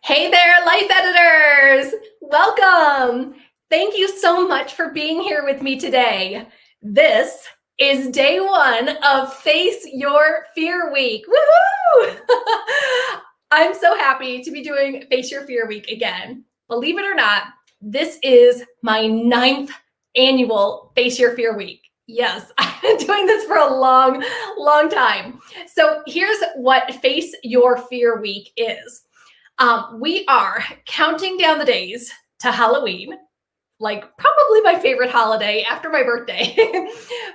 Hey there, life editors! Welcome! Thank you so much for being here with me today. This is day one of Face Your Fear Week. Woohoo! I'm so happy to be doing Face Your Fear Week again. Believe it or not, this is my 9th annual Face Your Fear Week. Yes, I've been doing this for a long time. So here's what Face Your Fear Week is. We are counting down the days to Halloween, like probably my favorite holiday after my birthday.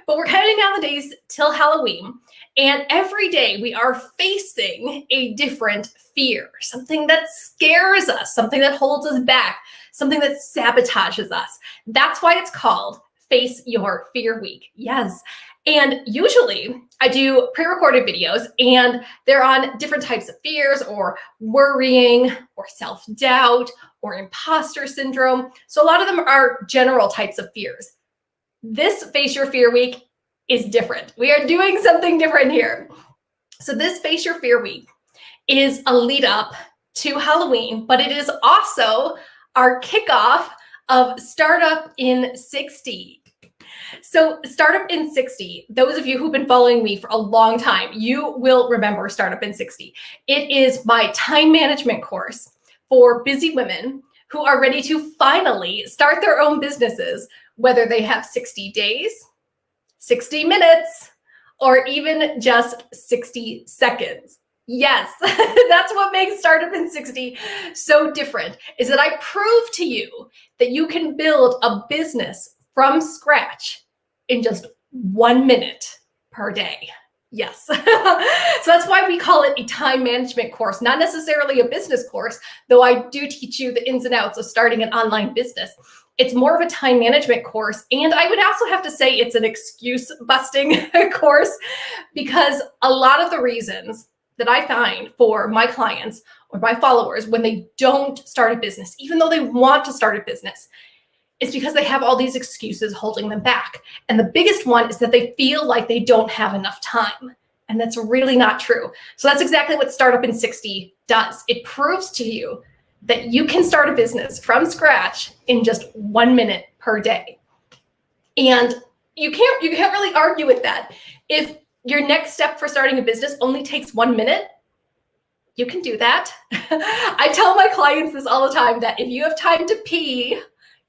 But we're counting down the days till Halloween. And every day we are facing a different fear, something that scares us, something that holds us back, something that sabotages us. That's why it's called Face Your Fear Week. Yes. And usually I do pre-recorded videos and they're on different types of fears or worrying or self-doubt or imposter syndrome. So a lot of them are general types of fears. This Face Your Fear Week is different. We are doing something different here. So this Face Your Fear Week is a lead up to Halloween, but it is also our kickoff of Startup in 60. So Startup in 60, those of you who've been following me for a long time, you will remember Startup in 60. It is my time management course for busy women who are ready to finally start their own businesses, whether they have 60 days, 60 minutes, or even just 60 seconds. Yes, that's what makes Startup in 60 so different, is that I prove to you that you can build a business from scratch in just 1 minute per day. Yes. So that's why we call it a time management course, not necessarily a business course, though I do teach you the ins and outs of starting an online business. It's more of a time management course. And I would also have to say it's an excuse busting course, because a lot of the reasons that I find for my clients or my followers when they don't start a business, even though they want to start a business, it's because they have all these excuses holding them back. And the biggest one is that they feel like they don't have enough time. And that's really not true. So that's exactly what Startup in 60 does. It proves to you that you can start a business from scratch in just 1 minute per day. And you can't really argue with that. If your next step for starting a business only takes 1 minute, you can do that. I tell my clients this all the time, that if you have time to pee,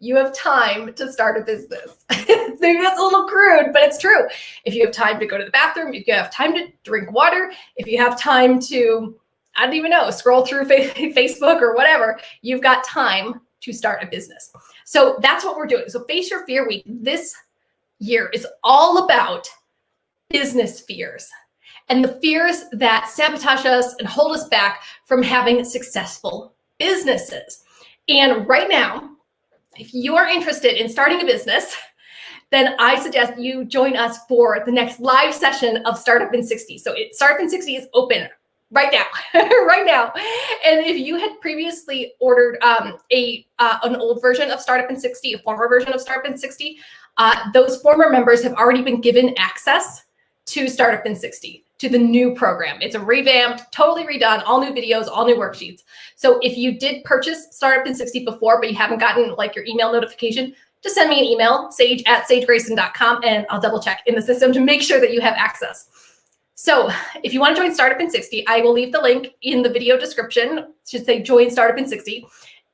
you have time to start a business. Maybe that's a little crude, but it's true. If you have time to go to the bathroom, if you have time to drink water, if you have time to, I don't even know, scroll through Facebook or whatever, you've got time to start a business. So that's what we're doing. So Face Your Fear Week this year is all about business fears and the fears that sabotage us and hold us back from having successful businesses. And right now, if you are interested in starting a business, then I suggest you join us for the next live session of Startup in 60. So Startup in 60 is open right now, right now. And if you had previously ordered an old version of Startup in 60, a former version of Startup in 60, those former members have already been given access to Startup in 60, to the new program. It's a revamped, totally redone, all new videos, all new worksheets. So if you did purchase Startup in 60 before, but you haven't gotten like your email notification, just send me an email, sage@sagegrayson.com, and I'll double check in the system to make sure that you have access. So if you want to join Startup in 60, I will leave the link in the video description. It should say join Startup in 60.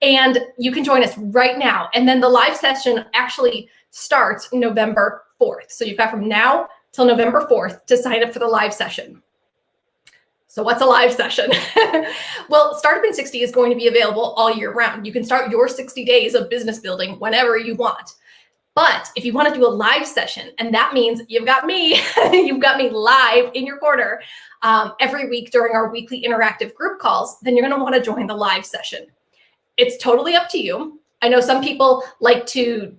And you can join us right now. And then the live session actually starts November 4th. So you've got from now till November 4th to sign up for the live session. So what's a live session? Well, Startup in 60 is going to be available all year round. You can start your 60 days of business building whenever you want. But if you want to do a live session, and that means you've got me, you've got me live in your corner every week during our weekly interactive group calls, then you're going to want to join the live session. It's totally up to you. I know some people like to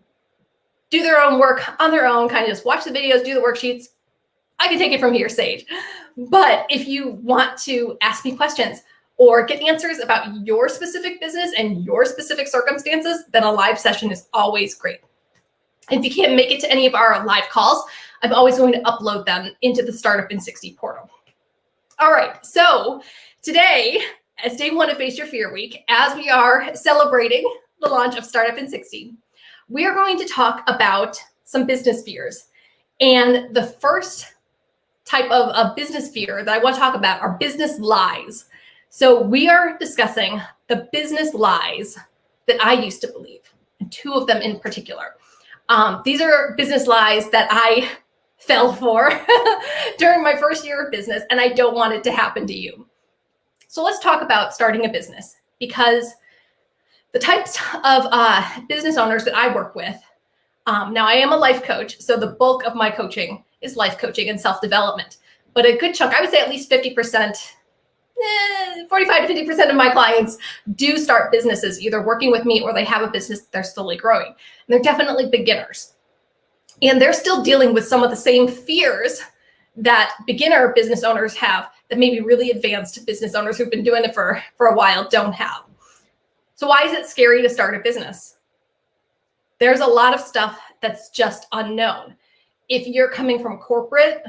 do their own work on their own, kind of just watch the videos, do the worksheets. I can take it from here, Sage. But if you want to ask me questions or get answers about your specific business and your specific circumstances, then a live session is always great. If you can't make it to any of our live calls, I'm always going to upload them into the Startup in 60 portal. All right, so today, as day one of Face Your Fear Week, as we are celebrating the launch of Startup in 60, we are going to talk about some business fears. And the first type of business fear that I want to talk about are business lies. So we are discussing the business lies that I used to believe, and two of them in particular. These are business lies that I fell for during my first year of business, and I don't want it to happen to you. So let's talk about starting a business, because the types of business owners that I work with, now I am a life coach, so the bulk of my coaching is life coaching and self-development. But a good chunk, I would say at least 50%, 45 to 50% of my clients do start businesses, either working with me or they have a business that they're slowly growing. And they're definitely beginners. And they're still dealing with some of the same fears that beginner business owners have that maybe really advanced business owners who've been doing it for a while don't have. So why is it scary to start a business? There's a lot of stuff that's just unknown. If you're coming from corporate,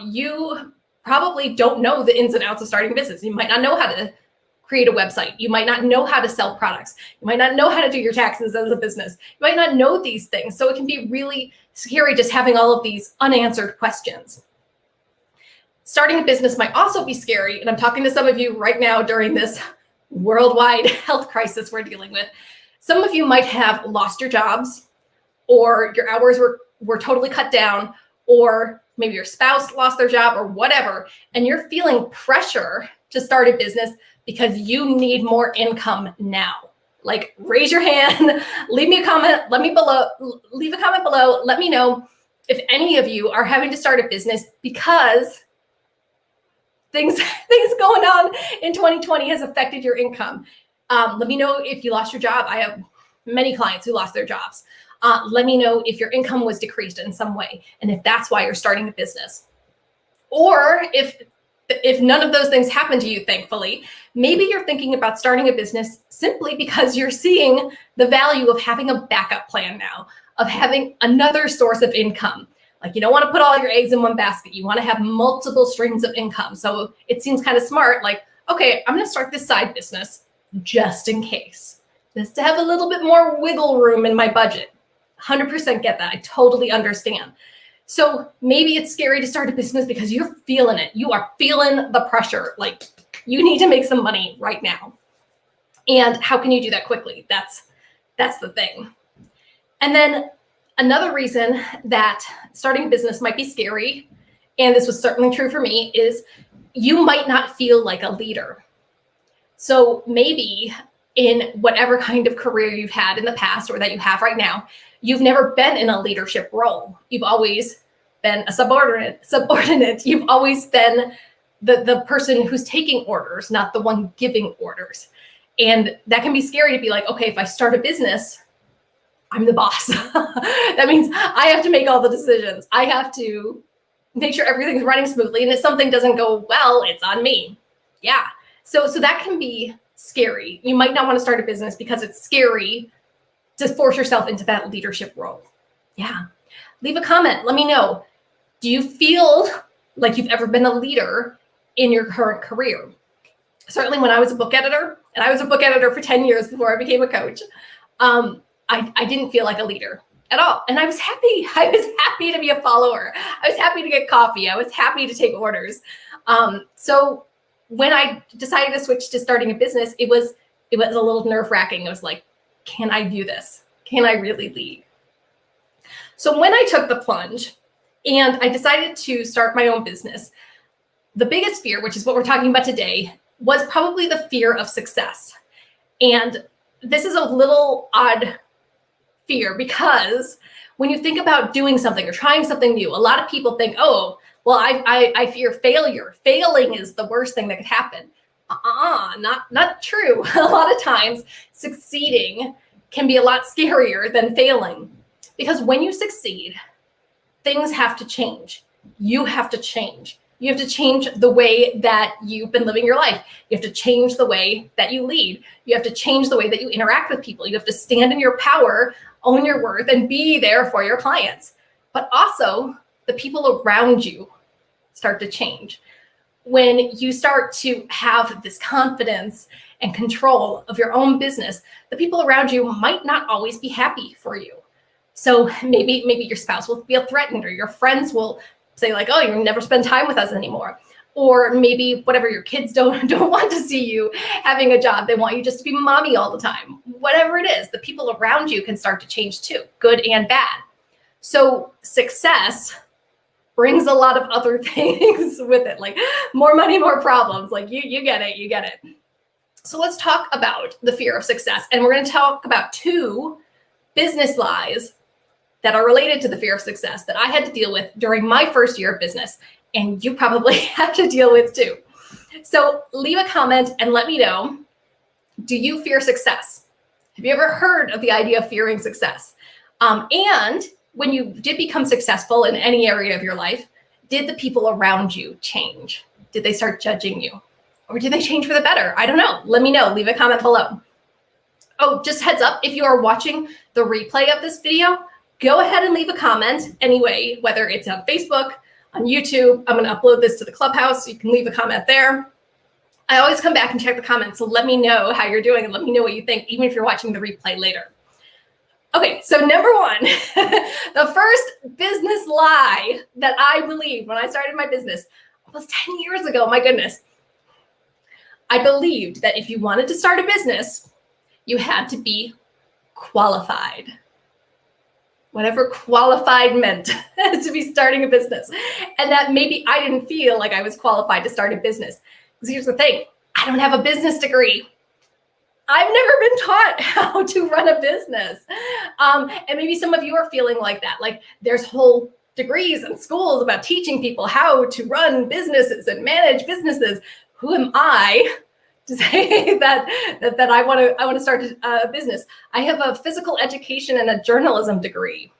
you probably don't know the ins and outs of starting a business. You might not know how to create a website. You might not know how to sell products. You might not know how to do your taxes as a business. You might not know these things. So it can be really scary just having all of these unanswered questions. Starting a business might also be scary. And I'm talking to some of you right now during this worldwide health crisis we're dealing with. Some of you might have lost your jobs, or your hours were totally cut down, or maybe your spouse lost their job or whatever, and you're feeling pressure to start a business because you need more income now. Like, raise your hand, leave me a comment, leave a comment below. Let me know if any of you are having to start a business because things going on in 2020 has affected your income. Let me know if you lost your job. I have many clients who lost their jobs. Let me know if your income was decreased in some way, and if that's why you're starting a business. Or if none of those things happen to you, thankfully, maybe you're thinking about starting a business simply because you're seeing the value of having a backup plan now, of having another source of income. Like, you don't want to put all your eggs in one basket. You want to have multiple streams of income. So it seems kind of smart, like, okay, I'm going to start this side business just in case, just to have a little bit more wiggle room in my budget. 100% get that. I totally understand. So maybe it's scary to start a business because you're feeling it. You are feeling the pressure. Like, you need to make some money right now. And how can you do that quickly? That's the thing. And then another reason that starting a business might be scary, and this was certainly true for me, is you might not feel like a leader. So maybe in whatever kind of career you've had in the past or that you have right now, you've never been in a leadership role. You've always been a subordinate. You've always been the person who's taking orders, not the one giving orders. And that can be scary to be like, okay, if I start a business, I'm the boss. That means I have to make all the decisions. I have to make sure everything's running smoothly. And if something doesn't go well, it's on me. Yeah. So that can be scary. You might not want to start a business because it's scary to force yourself into that leadership role. Yeah. Leave a comment. Let me know. Do you feel like you've ever been a leader in your current career? Certainly when I was a book editor, and I was a book editor for 10 years before I became a coach, I didn't feel like a leader at all. And I was happy. I was happy to be a follower. I was happy to get coffee. I was happy to take orders. So when I decided to switch to starting a business, it was a little nerve-wracking. It was like, can I do this? Can I really lead? So when I took the plunge and I decided to start my own business, the biggest fear, which is what we're talking about today, was probably the fear of success. And this is a little odd fear because when you think about doing something or trying something new, a lot of people think, oh, well, I fear failure. Failing is the worst thing that could happen. Not true. A lot of times succeeding can be a lot scarier than failing, because when you succeed, things have to change. You have to change. You have to change the way that you've been living your life. You have to change the way that you lead. You have to change the way that you interact with people. You have to stand in your power, own your worth, and be there for your clients. But also, the people around you start to change. when you start to have this confidence and control of your own business, the people around you might not always be happy for you. So maybe your spouse will feel threatened, or your friends will say like, oh, you'll never spend time with us anymore. Or maybe whatever, your kids don't want to see you having a job. They want you just to be mommy all the time. Whatever it is, the people around you can start to change too, good and bad. So success brings a lot of other things with it, like more money, more problems. Like you get it. So let's talk about the fear of success. And we're going to talk about 2 business lies that are related to the fear of success that I had to deal with during my first year of business. And you probably have to deal with too. So leave a comment and let me know, do you fear success? Have you ever heard of the idea of fearing success? And when you did become successful in any area of your life, did the people around you change? Did they start judging you? Or did they change for the better? I don't know. Let me know. Leave a comment below. Oh, just heads up, if you are watching the replay of this video, go ahead and leave a comment anyway, whether it's on Facebook, on YouTube. I'm going to upload this to the Clubhouse, so you can leave a comment there. I always come back and check the comments, so let me know how you're doing and let me know what you think, even if you're watching the replay later. Okay, so number 1, the first business lie that I believed when I started my business almost 10 years ago, my goodness. I believed that if you wanted to start a business, you had to be qualified. Whatever qualified meant to be starting a business. And that maybe I didn't feel like I was qualified to start a business. Because here's the thing, I don't have a business degree. I've never been taught how to run a business. And maybe some of you are feeling like that. Like there's whole degrees and schools about teaching people how to run businesses and manage businesses. Who am I to say that I want to start a business? I have a physical education and a journalism degree.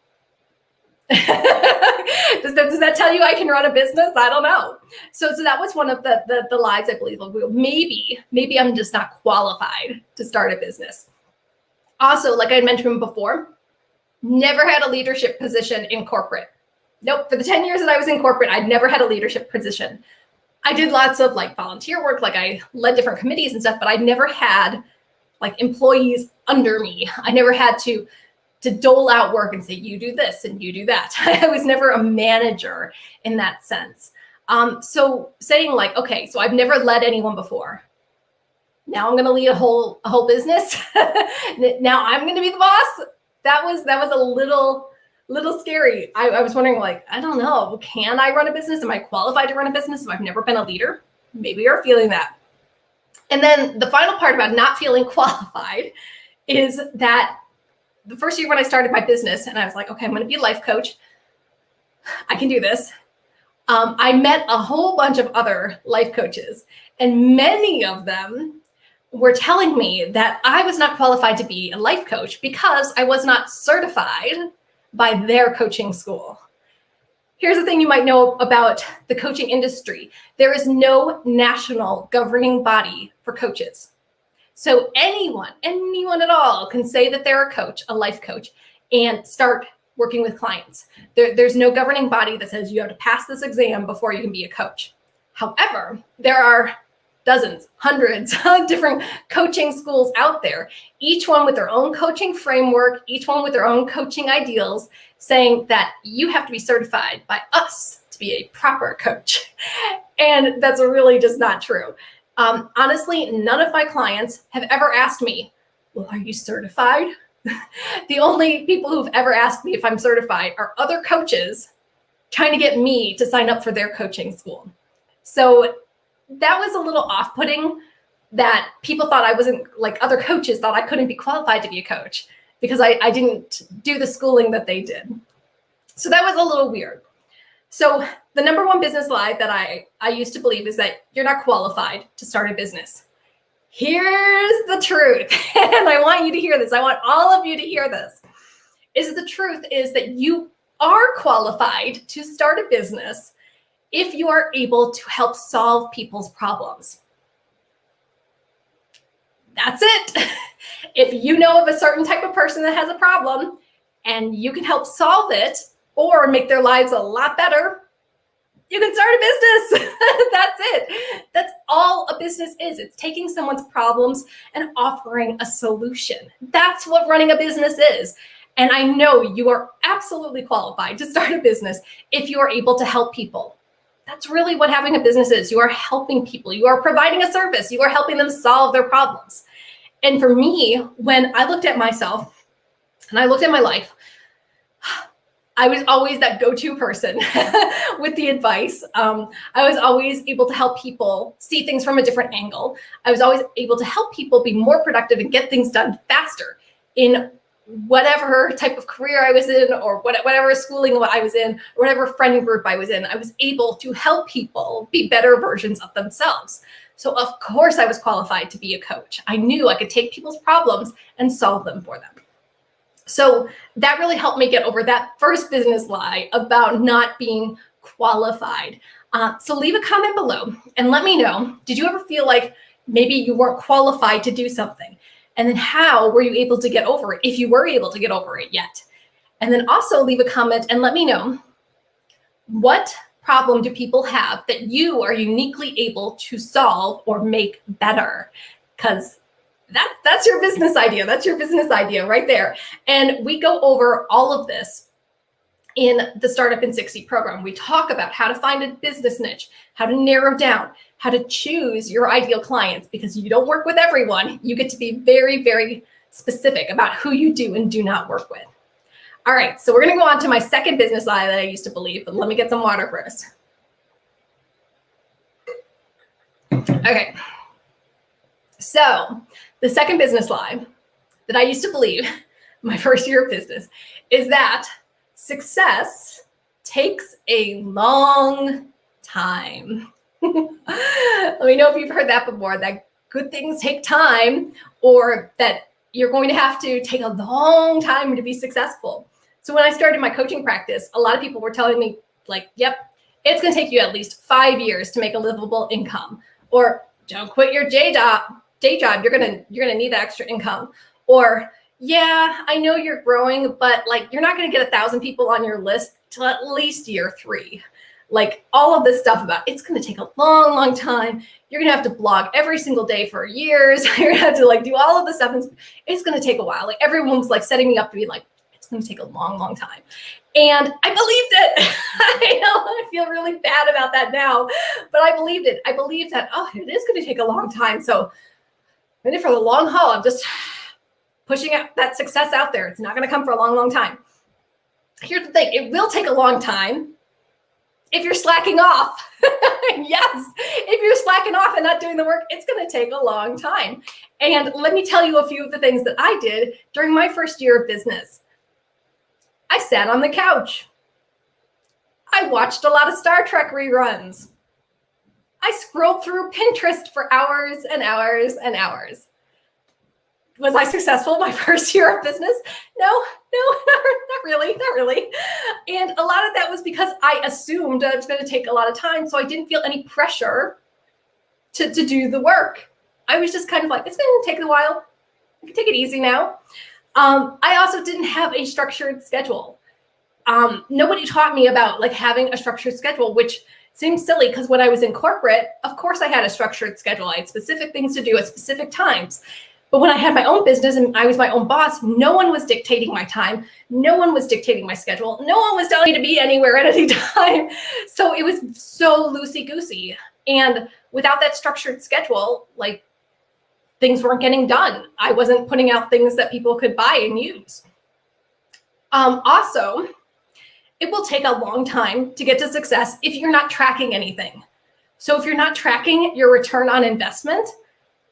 Does that tell you I can run a business? I don't know. So that was one of the lies, I believe. Maybe I'm just not qualified to start a business. Also, like I mentioned before, never had a leadership position in corporate. Nope. For the 10 years that I was in corporate, I'd never had a leadership position. I did lots of like volunteer work, like I led different committees and stuff, but I never had like employees under me. I never had to dole out work and say, you do this and you do that. I was never a manager in that sense. So saying like, okay, so I've never led anyone before. Now I'm going to lead a whole business. Now I'm going to be the boss. That was a little scary. I was wondering, like, I don't know, can I run a business? Am I qualified to run a business if I've never been a leader? Maybe you're feeling that. And then the final part about not feeling qualified is that the first year when I started my business and I was like, okay, I'm going to be a life coach. I can do this. I met a whole bunch of other life coaches, and many of them were telling me that I was not qualified to be a life coach because I was not certified by their coaching school. Here's the thing you might know about the coaching industry. There is no national governing body for coaches. So anyone at all can say that they're a coach, a life coach, and start working with clients. There's no governing body that says you have to pass this exam before you can be a coach. However, there are dozens, hundreds of different coaching schools out there, each one with their own coaching framework, each one with their own coaching ideals, saying that you have to be certified by us to be a proper coach. And that's really just not true. Honestly, none of my clients have ever asked me, well, are you certified? The only people who've ever asked me if I'm certified are other coaches trying to get me to sign up for their coaching school. So that was a little off-putting, that people thought I wasn't, like other coaches thought I couldn't be qualified to be a coach because I didn't do the schooling that they did. So that was a little weird. So the number one business lie that I used to believe is that you're not qualified to start a business. Here's the truth, and I want you to hear this. I want all of you to hear this. The truth is that you are qualified to start a business if you are able to help solve people's problems. That's it. If you know of a certain type of person that has a problem and you can help solve it or make their lives a lot better, you can start a business. That's it. That's all a business is. It's taking someone's problems and offering a solution. That's what running a business is. And I know you are absolutely qualified to start a business if you are able to help people. That's really what having a business is. You are helping people. You are providing a service. You are helping them solve their problems. And for me, when I looked at myself and I looked at my life, I was always that go-to person with the advice. I was always able to help people see things from a different angle. I was always able to help people be more productive and get things done faster in whatever type of career I was in, or whatever schooling I was in, or whatever friend group I was in. I was able to help people be better versions of themselves. So of course I was qualified to be a coach. I knew I could take people's problems and solve them for them. So that really helped me get over that first business lie about not being qualified. So leave a comment below and let me know, did you ever feel like maybe you weren't qualified to do something? And then how were you able to get over it, if you were able to get over it yet? And then also leave a comment and let me know, what problem do people have that you are uniquely able to solve or make better? Because that's your business idea. That's your business idea right there. And we go over all of this in the Startup in 60 program. We talk about how to find a business niche, how to narrow down, how to choose your ideal clients, because you don't work with everyone. You get to be very, very specific about who you do and do not work with. All right, so we're going to go on to my second business lie that I used to believe, but let me get some water first. Okay. So the second business lie that I used to believe my first year of business is that success takes a long time. Let me know if you've heard that before, that good things take time, or that you're going to have to take a long time to be successful. So when I started my coaching practice, a lot of people were telling me, like, yep, it's going to take you at least 5 years to make a livable income, or don't quit your day job. You're gonna need that extra income. Or, yeah, I know you're growing, but like you're not gonna get 1,000 people on your list till at least year 3. Like all of this stuff about it's gonna take a long, long time. You're gonna have to blog every single day for years. You're gonna have to like do all of this stuff. And it's gonna take a while. Like everyone was like setting me up to be like, it's gonna take a long, long time. And I believed it. I know I feel really bad about that now, but I believed it. I believed that, oh, it is gonna take a long time. So I'm in it for the long haul. I'm just pushing out that success out there. It's not going to come for a long, long time. Here's the thing. It will take a long time if you're slacking off. Yes. If you're slacking off and not doing the work, it's going to take a long time. And let me tell you a few of the things that I did during my first year of business. I sat on the couch. I watched a lot of Star Trek reruns. I scrolled through Pinterest for hours and hours and hours. Was I successful in my first year of business? No, not really. And a lot of that was because I assumed that it was going to take a lot of time, so I didn't feel any pressure to do the work. I was just kind of like, it's going to take a while. I can take it easy now. I also didn't have a structured schedule. Nobody taught me about like having a structured schedule, which seems silly because when I was in corporate, of course I had a structured schedule. I had specific things to do at specific times. But when I had my own business and I was my own boss, no one was dictating my time. No one was dictating my schedule. No one was telling me to be anywhere at any time. So it was so loosey-goosey. And without that structured schedule, like things weren't getting done. I wasn't putting out things that people could buy and use. Also, it will take a long time to get to success if you're not tracking anything. So if you're not tracking your return on investment,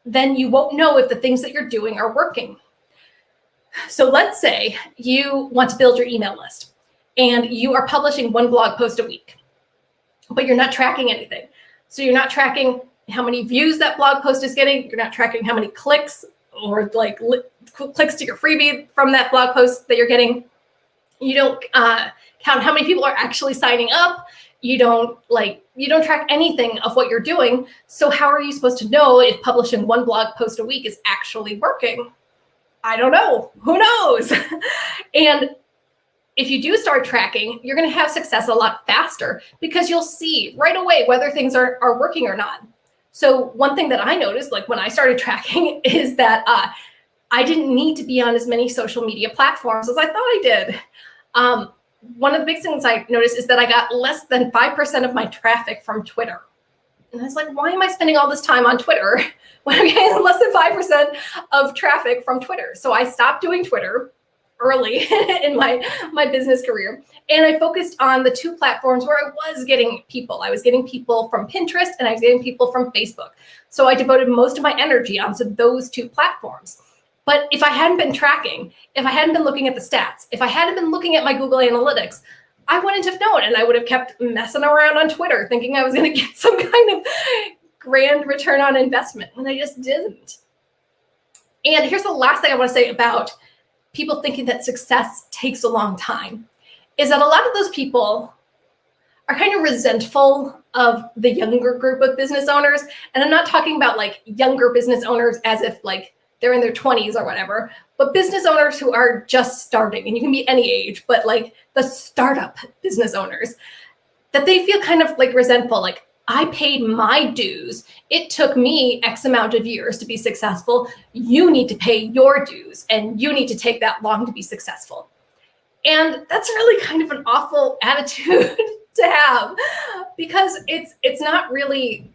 then you won't know if the things that you're doing are working. So let's say you want to build your email list and you are publishing one blog post a week, but you're not tracking anything. So you're not tracking how many views that blog post is getting. You're not tracking how many clicks or like clicks to your freebie from that blog post that you're getting. You don't count how many people are actually signing up. You don't track anything of what you're doing. So how are you supposed to know if publishing one blog post a week is actually working? I don't know. Who knows? And if you do start tracking, you're going to have success a lot faster because you'll see right away whether things are working or not. So one thing that I noticed, like when I started tracking, is that I didn't need to be on as many social media platforms as I thought I did. One of the big things I noticed is that I got less than 5% of my traffic from Twitter. And I was like, why am I spending all this time on Twitter when I'm getting less than 5% of traffic from Twitter? So I stopped doing Twitter early in my business career. And I focused on the two platforms where I was getting people. I was getting people from Pinterest and I was getting people from Facebook. So I devoted most of my energy onto those two platforms. But if I hadn't been tracking, if I hadn't been looking at the stats, if I hadn't been looking at my Google Analytics, I wouldn't have known. And I would have kept messing around on Twitter thinking I was going to get some kind of grand return on investment when I just didn't. And here's the last thing I want to say about people thinking that success takes a long time, is that a lot of those people are kind of resentful of the younger group of business owners. And I'm not talking about like younger business owners as if like they're in their 20s or whatever, but business owners who are just starting, and you can be any age, but like the startup business owners, that they feel kind of like resentful, like I paid my dues. It took me X amount of years to be successful. You need to pay your dues and you need to take that long to be successful. And that's really kind of an awful attitude to have, because it's not really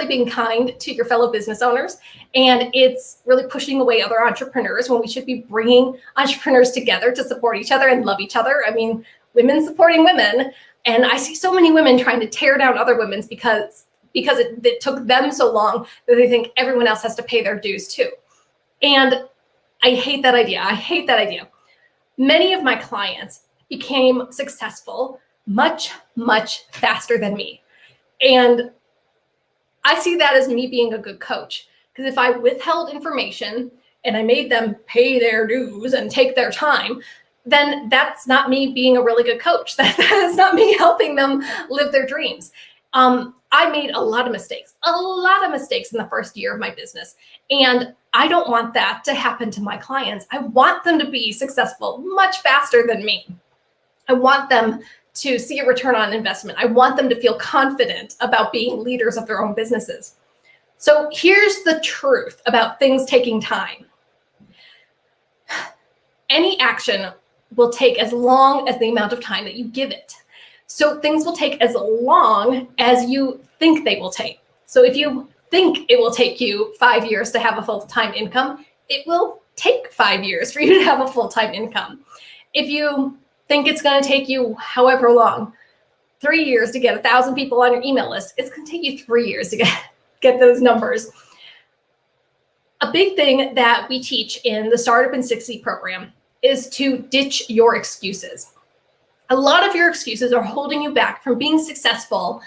being kind to your fellow business owners, and it's really pushing away other entrepreneurs when we should be bringing entrepreneurs together to support each other and love each other. I mean, women supporting women, and I see so many women trying to tear down other women's because it took them so long that they think everyone else has to pay their dues too. And I hate that idea. I hate that idea. Many of my clients became successful much, much faster than me. And I see that as me being a good coach, because if I withheld information and I made them pay their dues and take their time, then that's not me being a really good coach. That is not me helping them live their dreams. I made a lot of mistakes in the first year of my business. And I don't want that to happen to my clients. I want them to be successful much faster than me. I want them to see a return on investment. I want them to feel confident about being leaders of their own businesses. So here's the truth about things taking time. Any action will take as long as the amount of time that you give it. So things will take as long as you think they will take. So if you think it will take you 5 years to have a full-time income, it will take 5 years for you to have a full-time income. If you think it's going to take you however long, 3 years to get 1,000 people on your email list, it's going to take you 3 years to get those numbers. A big thing that we teach in the Startup in 60 program is to ditch your excuses. A lot of your excuses are holding you back from being successful.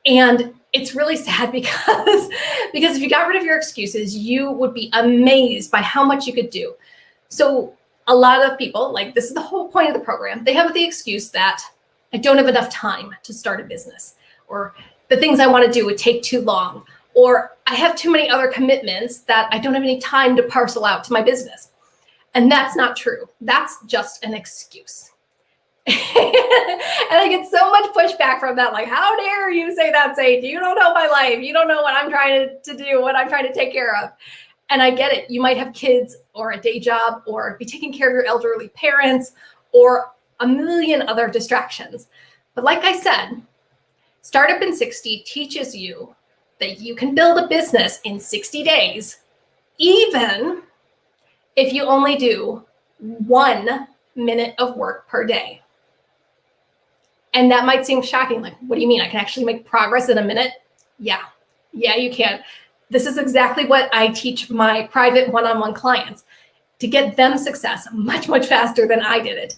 And it's really sad because if you got rid of your excuses, you would be amazed by how much you could do. So a lot of people, like this is the whole point of the program, they have the excuse that I don't have enough time to start a business, or the things I want to do would take too long, or I have too many other commitments that I don't have any time to parcel out to my business. And that's not true. That's just an excuse. And I get so much pushback from that. Like, how dare you say that, Sage? You don't know my life. You don't know what I'm trying to do, what I'm trying to take care of. And I get it. You might have kids or a day job or be taking care of your elderly parents or a million other distractions. But like I said, Startup in 60 teaches you that you can build a business in 60 days, even if you only do 1 minute of work per day. And that might seem shocking. Like, what do you mean? I can actually make progress in a minute? Yeah, you can. This is exactly what I teach my private one-on-one clients, to get them success much, much faster than I did it.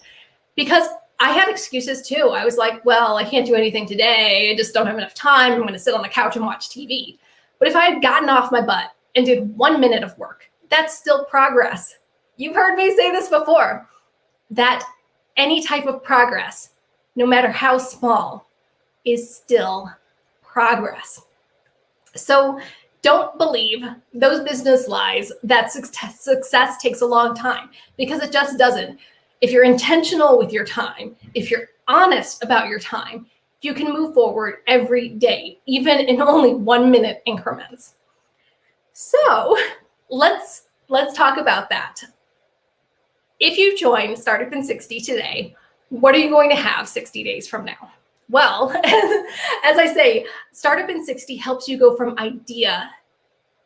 Because I had excuses too. I was like, well, I can't do anything today. I just don't have enough time. I'm going to sit on the couch and watch TV. But if I had gotten off my butt and did 1 minute of work, that's still progress. You've heard me say this before, that any type of progress, no matter how small, is still progress. So don't believe those business lies that success takes a long time, because it just doesn't. if you're intentional with your time, if you're honest about your time, you can move forward every day, even in only 1 minute increments. So let's talk about that. If you join Startup in 60 today, what are you going to have 60 days from now? Well, as I say, Startup in 60 helps you go from idea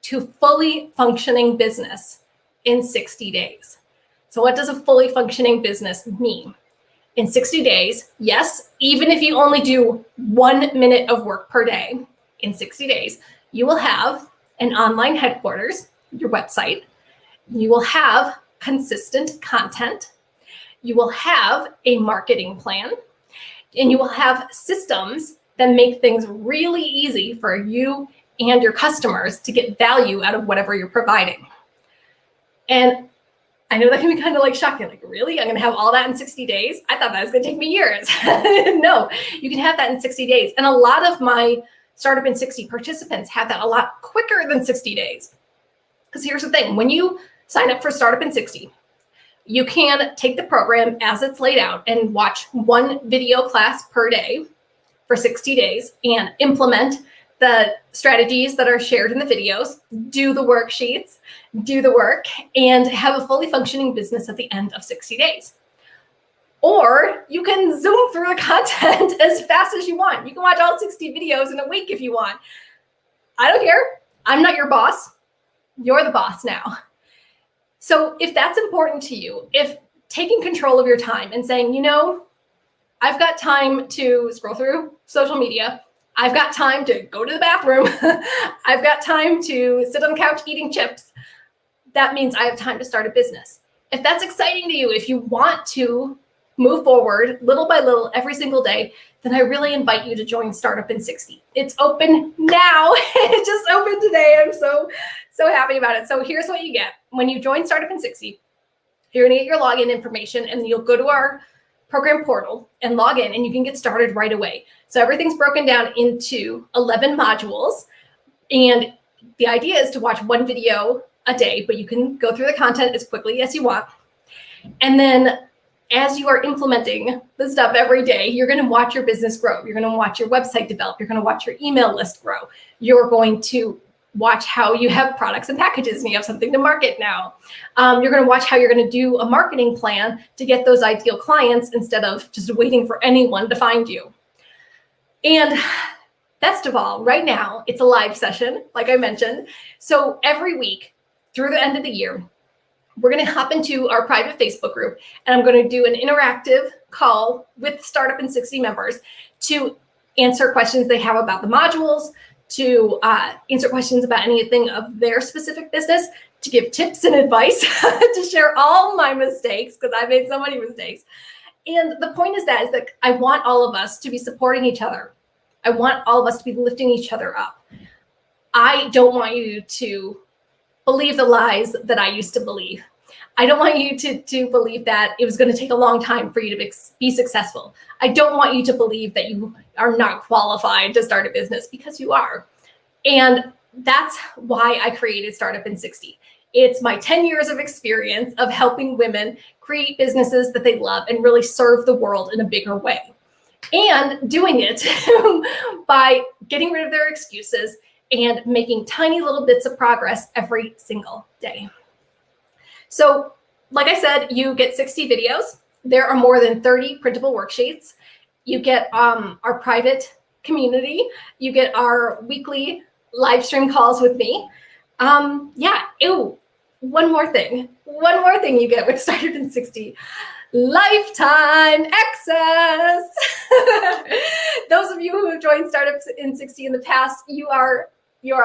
to fully functioning business in 60 days. So what does a fully functioning business mean? In 60 days, yes, even if you only do 1 minute of work per day, in 60 days, you will have an online headquarters, your website. You will have consistent content. You will have a marketing plan, and you will have systems that make things really easy for you and your customers to get value out of whatever you're providing. And I know that can be kind of like shocking, like, really? I'm going to have all that in 60 days? I thought that was going to take me years. No, you can have that in 60 days. And a lot of my Startup in 60 participants have that a lot quicker than 60 days. Because here's the thing, when you sign up for Startup in 60, you can take the program as it's laid out and watch 1 video class per day for 60 days and implement the strategies that are shared in the videos, do the worksheets, do the work, and have a fully functioning business at the end of 60 days. Or you can zoom through the content as fast as you want. You can watch all 60 videos in a week if you want. I don't care. I'm not your boss. You're the boss now. So if that's important to you, if taking control of your time and saying, you know, I've got time to scroll through social media, I've got time to go to the bathroom, I've got time to sit on the couch eating chips, that means I have time to start a business. If that's exciting to you, if you want to move forward little by little every single day, then I really invite you to join Startup in 60. It's open now. It just opened today. I'm so happy about it. So here's what you get. When you join Startup in 60, you're going to get your login information, and you'll go to our program portal and log in, and you can get started right away. So everything's broken down into 11 modules, and the idea is to watch 1 video a day, but you can go through the content as quickly as you want. And then as you are implementing the stuff every day, you're going to watch your business grow. You're going to watch your website develop. You're going to watch your email list grow. You're going to watch how you have products and packages and you have something to market now. You're going to watch how you're going to do a marketing plan to get those ideal clients instead of just waiting for anyone to find you. And best of all, right now, it's a live session, like I mentioned. So every week through the end of the year, we're going to hop into our private Facebook group, and I'm going to do an interactive call with Startup in 60 members to answer questions they have about the modules, to answer questions about anything of their specific business, to give tips and advice, to share all my mistakes, because I've made so many mistakes. And the point is that I want all of us to be supporting each other. I want all of us to be lifting each other up. I don't want you to believe the lies that I used to believe. I don't want you to believe that it was going to take a long time for you to be successful. I don't want you to believe that you are not qualified to start a business, because you are. And that's why I created Startup in 60. It's my 10 years of experience of helping women create businesses that they love and really serve the world in a bigger way. And doing it by getting rid of their excuses and making tiny little bits of progress every single day. So, like I said, you get 60 videos. There are more than 30 printable worksheets. You get our private community. You get our weekly live stream calls with me. One more thing you get with Startup in 60. Lifetime access. Those of you who have joined Startups in 60 in the past, you are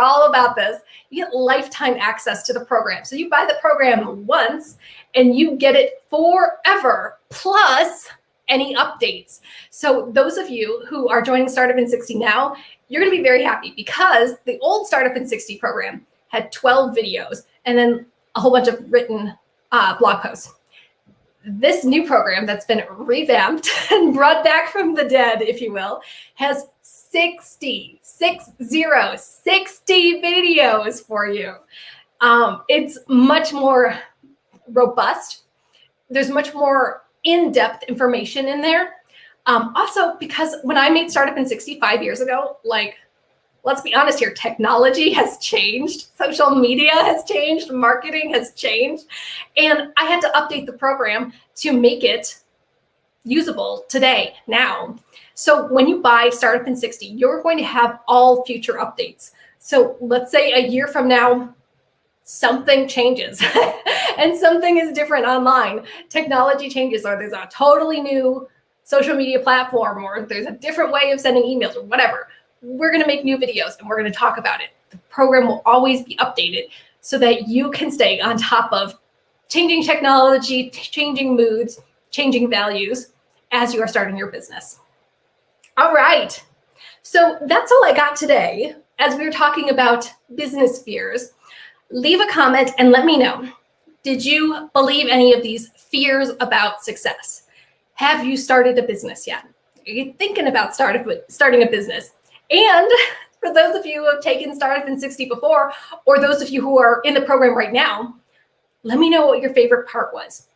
all about this. You get lifetime access to the program. So you buy the program once and you get it forever, plus any updates. So those of you who are joining Startup in 60 now, you're going to be very happy, because the old Startup in 60 program had 12 videos and then a whole bunch of written blog posts. This new program that's been revamped and brought back from the dead, if you will, has 60 videos for you. It's much more robust. There's much more in-depth information in there. Also, because when I made Startup in 65 years ago, like, let's be honest here, technology has changed, social media has changed, marketing has changed, and I had to update the program to make it usable today, now. So when you buy Startup in 60, you're going to have all future updates. So let's say a year from now, something changes and something is different online. Technology changes, or there's a totally new social media platform, or there's a different way of sending emails or whatever. We're going to make new videos and we're going to talk about it. The program will always be updated so that you can stay on top of changing technology, changing moods, changing values as you are starting your business. All right. So that's all I got today as we were talking about business fears. Leave a comment and let me know. Did you believe any of these fears about success? Have you started a business yet? Are you thinking about starting a business? And for those of you who have taken Startup in 60 before, or those of you who are in the program right now, let me know what your favorite part was.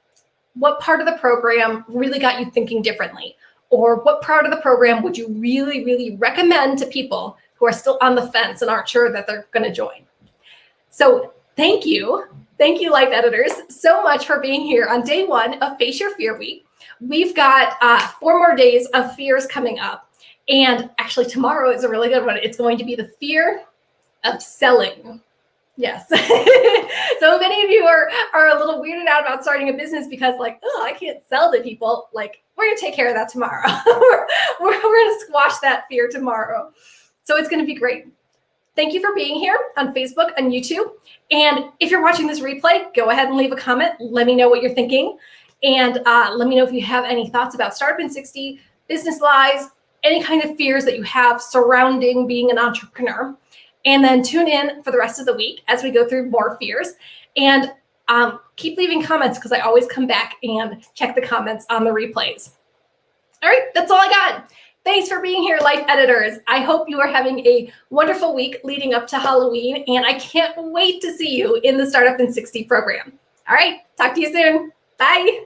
What part of the program really got you thinking differently? Or what part of the program would you really, really recommend to people who are still on the fence and aren't sure that they're going to join? So thank you, Life Editors, so much for being here on day one of Face Your Fear Week. We've got 4 more days of fears coming up. And actually tomorrow is a really good one. It's going to be the fear of selling. Yes. So if any of you are a little weirded out about starting a business because like, oh, I can't sell to people, like, we're going to take care of that tomorrow. we're going to squash that fear tomorrow. So it's going to be great. Thank you for being here on Facebook and YouTube. And if you're watching this replay, go ahead and leave a comment. Let me know what you're thinking. And let me know if you have any thoughts about Startup in 60, business lies, any kind of fears that you have surrounding being an entrepreneur. And then tune in for the rest of the week as we go through more fears. And keep leaving comments because I always come back and check the comments on the replays. All right, that's all I got. Thanks for being here, Life Editors. I hope you are having a wonderful week leading up to Halloween, and I can't wait to see you in the Startup in 60 program. All right, talk to you soon. Bye.